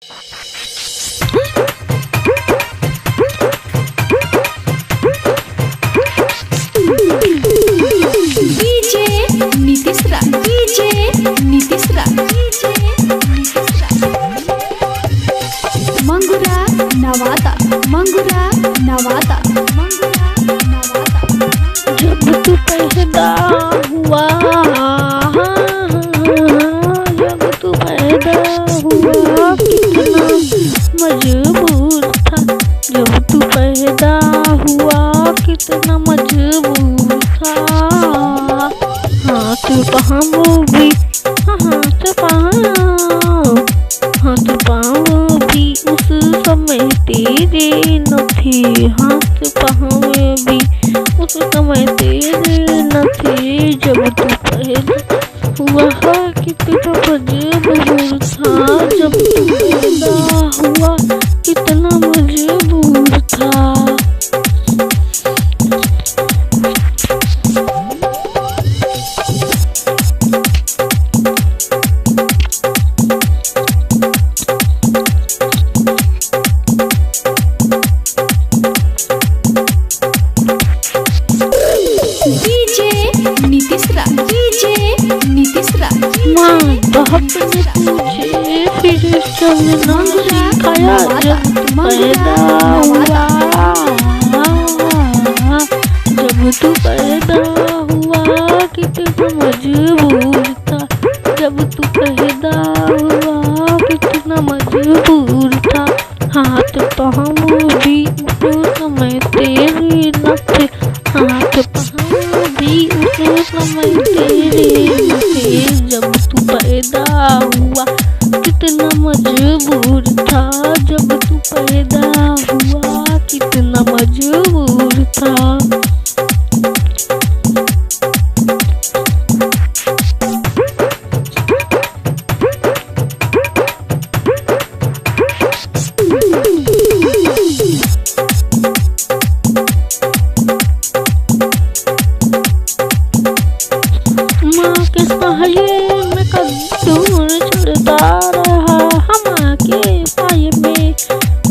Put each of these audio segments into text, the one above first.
DJ Nitish रा मंगुरा नवादा जब तू पैदा हुआ, जब तू पैदा हुआ कितना मजबूर था। जब तू पैदा हुआ कितना मजबूर था। हाथ पाँव भी, हाथ पाँव भी उस समय तेरे न थे। हाथ पाँव भी उस समय तेरे न थे। जब तू पैदा हुआ कितना मजबूर था। जब तू पैदा हुआ कितना मजबूर था। डीजे नीतीश रा माँ बाप ने तुझे फिर चलना सिखाया। जब तू पैदा हुआ, जब तू पैदा हुआ कितना मजबूर था। जब तू पैदा हुआ कितना मजबूर था। हाथ पाँव भी उस समय तेरे न थे। हाथ पाँव भी उस समय तेरे न थे। जब तू पैदा हुआ कितना मजबूर था। जब तू पैदा हुआ कितना मजबूर था। माँ के सहारे में कद्दू चढ़ता रहा। माँ के साये में,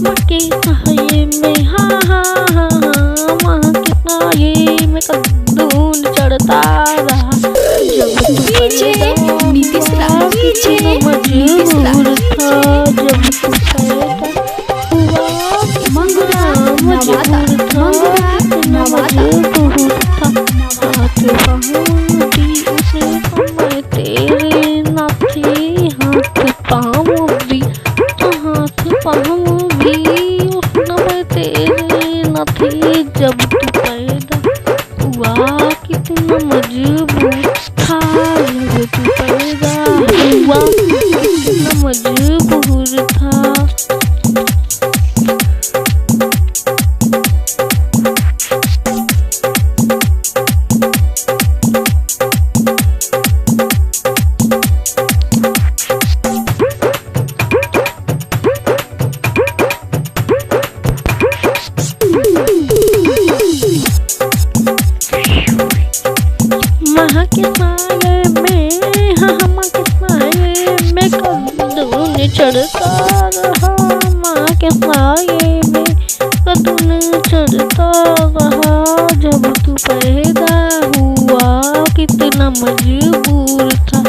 माँ के सहारे में, हाँ। माँ के साये में कद्दू चढ़ता रहा। जब तू पैदा नीतीश रा कितना मजबूर था। जब तू पैदा हुआ मंगुरा मजबूर था। कितना मजबूर था। हाथ पाँव भी उस समय तेरे न थे। हाथ पाँव भी उस समय तेरे न थे। जब तू पैदा हुआ कितना मजबूर था। जब तू पैदा हुआ कितना मजबूर था। माँ के साये में, माँ के साये में कद्दू चढ़ता रहा। माँ के साये में कद्दू चढ़ता रहा। जब तू पैदा हुआ कितना मजबूर था।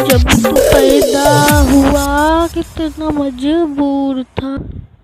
जब तू पैदा हुआ कितना मजबूर था।